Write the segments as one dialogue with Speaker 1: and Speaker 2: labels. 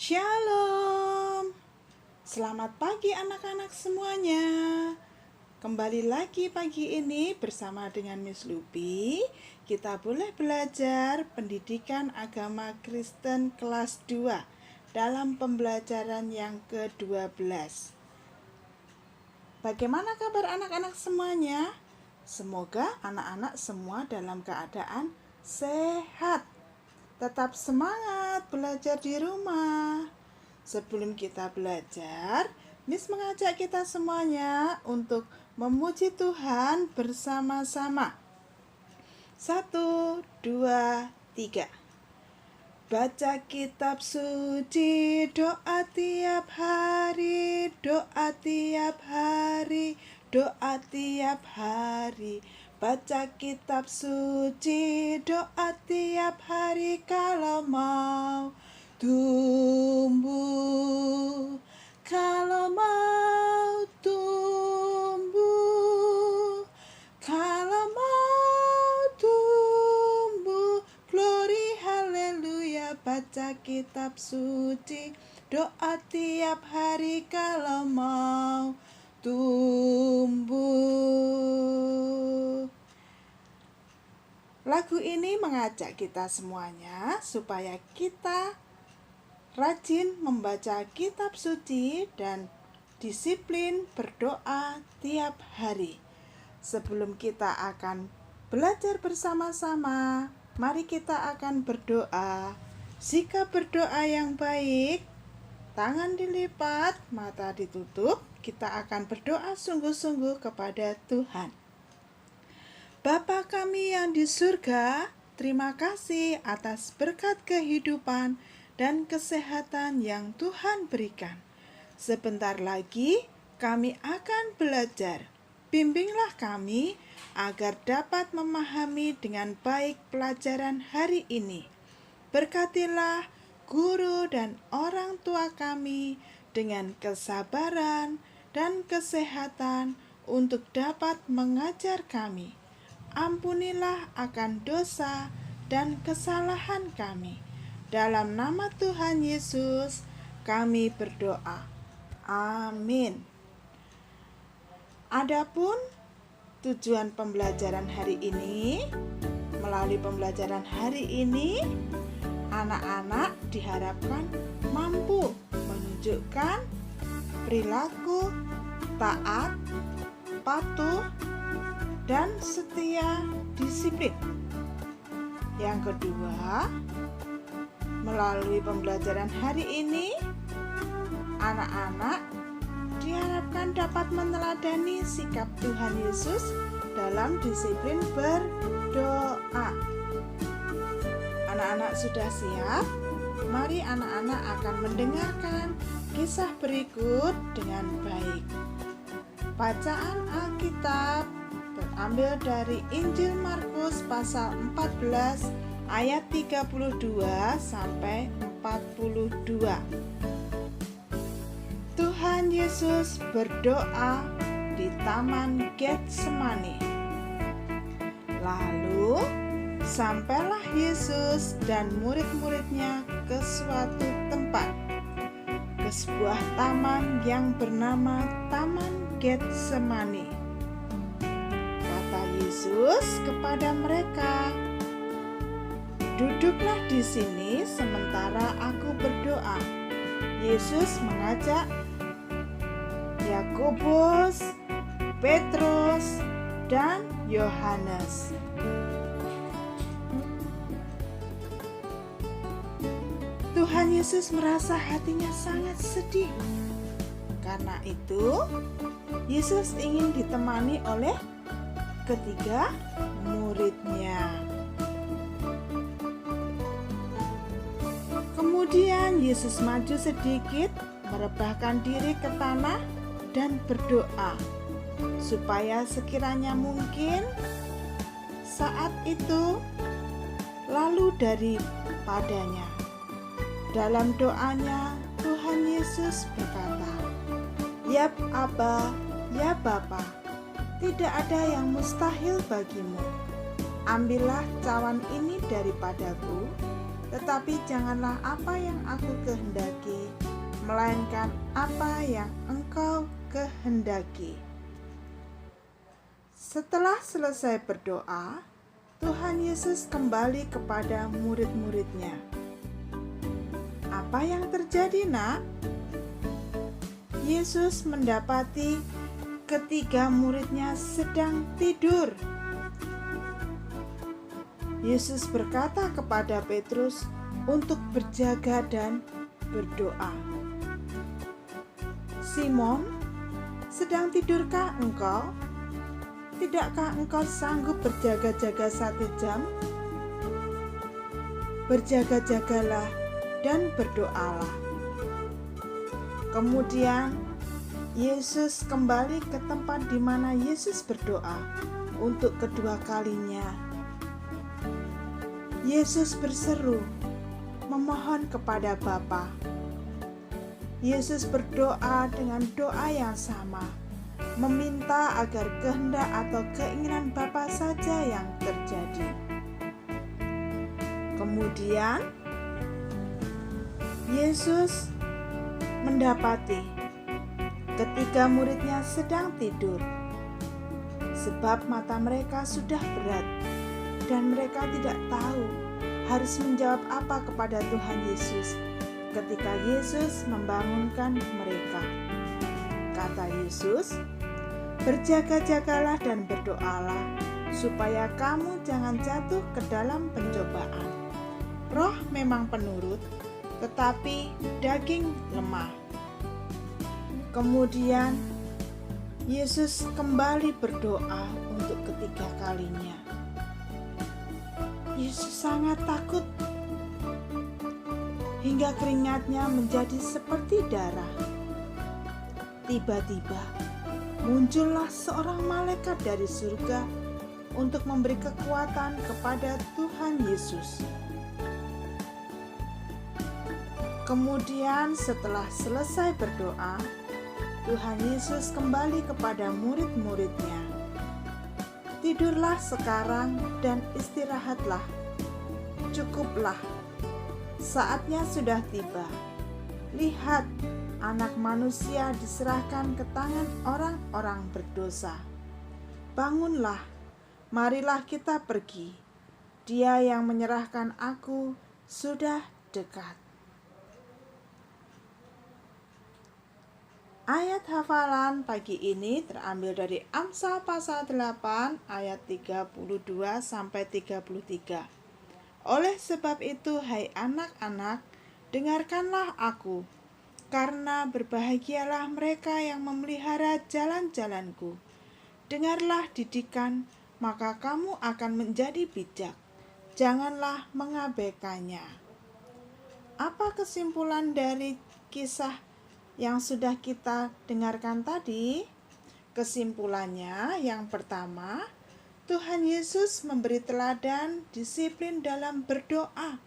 Speaker 1: Shalom. Selamat pagi anak-anak semuanya. Kembali lagi pagi ini bersama dengan Miss Lupi. Kita boleh belajar pendidikan agama Kristen kelas 2 dalam pembelajaran yang ke-12. Bagaimana kabar anak-anak semuanya? Semoga anak-anak semua dalam keadaan sehat. Tetap semangat belajar di rumah. Sebelum kita belajar, Miss mengajak kita semuanya untuk memuji Tuhan bersama-sama. 1, 2, 3. Baca kitab suci, doa tiap hari, doa tiap hari, doa tiap hari. Baca kitab suci, doa tiap hari kalau mau tumbuh. Kalau mau tumbuh, kalau mau tumbuh, glory haleluya. Baca kitab suci, doa tiap hari kalau mau tumbuh. Lagu ini mengajak kita semuanya supaya kita rajin membaca kitab suci dan disiplin berdoa tiap hari. Sebelum kita akan belajar bersama-sama, mari kita akan berdoa. Sikap berdoa yang baik, tangan dilipat, mata ditutup, kita akan berdoa sungguh-sungguh kepada Tuhan. Bapa kami yang di surga, terima kasih atas berkat kehidupan dan kesehatan yang Tuhan berikan. Sebentar lagi kami akan belajar. Bimbinglah kami agar dapat memahami dengan baik pelajaran hari ini. Berkatilah guru dan orang tua kami dengan kesabaran dan kesehatan untuk dapat mengajar kami. Ampunilah akan dosa dan kesalahan kami. Dalam nama Tuhan Yesus kami berdoa. Amin. Adapun tujuan pembelajaran hari ini, melalui pembelajaran hari ini, anak-anak diharapkan mampu menunjukkan perilaku taat, patuh, dan setia disiplin. Yang kedua, melalui pembelajaran hari ini, anak-anak diharapkan dapat meneladani sikap Tuhan Yesus dalam disiplin berdoa. Anak-anak sudah siap? Mari anak-anak akan mendengarkan kisah berikut dengan baik. Bacaan Alkitab terambil dari Injil Markus pasal 14 ayat 32 sampai 42. Tuhan Yesus berdoa di Taman Getsemani. Lalu sampailah Yesus dan murid-muridnya ke suatu tempat, ke sebuah taman yang bernama Taman Getsemani. Kata Yesus kepada mereka, "Duduklah di sini sementara aku berdoa." Yesus mengajak Yakobus, Petrus, dan Yohanes. Tuhan Yesus merasa hatinya sangat sedih. Karena itu, Yesus ingin ditemani oleh ketiga muridnya. Kemudian Yesus maju sedikit, merebahkan diri ke tanah dan berdoa, supaya sekiranya mungkin saat itu lalu daripadanya. Dalam doanya, Tuhan Yesus berkata, "Ya Aba, ya Bapa, tidak ada yang mustahil bagimu. Ambillah cawan ini daripadaku, tetapi janganlah apa yang aku kehendaki, melainkan apa yang Engkau kehendaki." Setelah selesai berdoa, Tuhan Yesus kembali kepada murid-muridnya. "Apa yang terjadi, Nak?" Yesus mendapati ketiga muridnya sedang tidur. Yesus berkata kepada Petrus untuk berjaga dan berdoa. "Simon, sedang tidurkah engkau? Tidakkah engkau sanggup berjaga-jaga 1 jam? Berjaga-jagalah dan berdoalah." Kemudian Yesus kembali ke tempat di mana Yesus berdoa untuk kedua kalinya. Yesus berseru, memohon kepada Bapa. Yesus berdoa dengan doa yang sama, meminta agar kehendak atau keinginan Bapa saja yang terjadi. Kemudian Yesus mendapati ketiga muridnya sedang tidur, sebab mata mereka sudah berat dan mereka tidak tahu harus menjawab apa kepada Tuhan Yesus ketika Yesus membangunkan mereka. Kata Yesus, "Berjaga-jagalah dan berdoalah, supaya kamu jangan jatuh ke dalam pencobaan. Roh memang penurut, tetapi daging lemah." Kemudian Yesus kembali berdoa untuk ketiga kalinya. Yesus sangat takut hingga keringatnya menjadi seperti darah. Tiba-tiba muncullah seorang malaikat dari surga untuk memberi kekuatan kepada Tuhan Yesus. Kemudian setelah selesai berdoa, Tuhan Yesus kembali kepada murid-muridnya. "Tidurlah sekarang dan istirahatlah. Cukuplah. Saatnya sudah tiba. Lihat, Anak Manusia diserahkan ke tangan orang-orang berdosa. Bangunlah, marilah kita pergi. Dia yang menyerahkan aku sudah dekat." Ayat hafalan pagi ini terambil dari Amsal pasal 8 ayat 32 sampai 33. "Oleh sebab itu, hai anak-anak, dengarkanlah aku, karena berbahagialah mereka yang memelihara jalan-jalanku. Dengarlah didikan, maka kamu akan menjadi bijak. Janganlah mengabaikannya." Apa kesimpulan dari kisah yang sudah kita dengarkan tadi? Kesimpulannya, yang pertama, Tuhan Yesus memberi teladan disiplin dalam berdoa.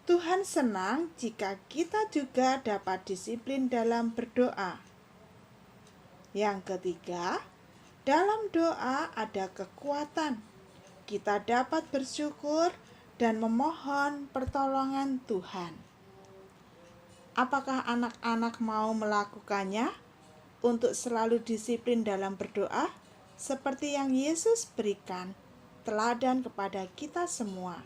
Speaker 1: Tuhan senang jika kita juga dapat disiplin dalam berdoa. Yang ketiga, dalam doa ada kekuatan. Kita dapat bersyukur dan memohon pertolongan Tuhan. Apakah anak-anak mau melakukannya untuk selalu disiplin dalam berdoa seperti yang Yesus berikan teladan kepada kita semua?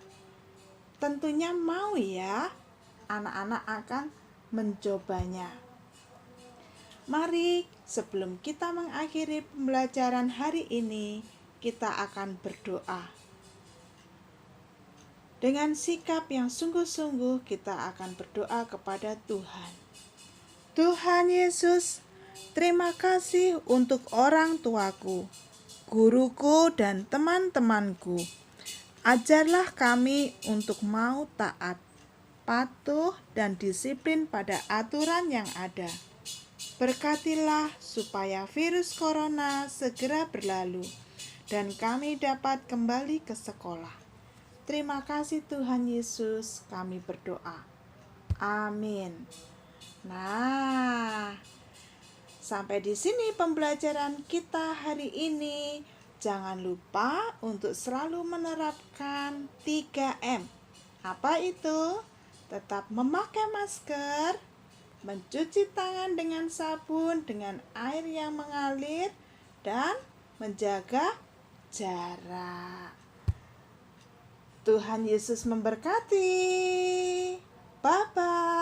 Speaker 1: Tentunya mau ya, anak-anak akan mencobanya. Mari sebelum kita mengakhiri pembelajaran hari ini, kita akan berdoa. Dengan sikap yang sungguh-sungguh kita akan berdoa kepada Tuhan. Tuhan Yesus, terima kasih untuk orang tuaku, guruku, dan teman-temanku. Ajarlah kami untuk mau taat, patuh, dan disiplin pada aturan yang ada. Berkatilah supaya virus corona segera berlalu dan kami dapat kembali ke sekolah. Terima kasih Tuhan Yesus, kami berdoa. Amin. Nah, sampai di sini pembelajaran kita hari ini. Jangan lupa untuk selalu menerapkan 3M. Apa itu? Tetap memakai masker, mencuci tangan dengan sabun dengan air yang mengalir, dan menjaga jarak. Tuhan Yesus memberkati. Bye-bye.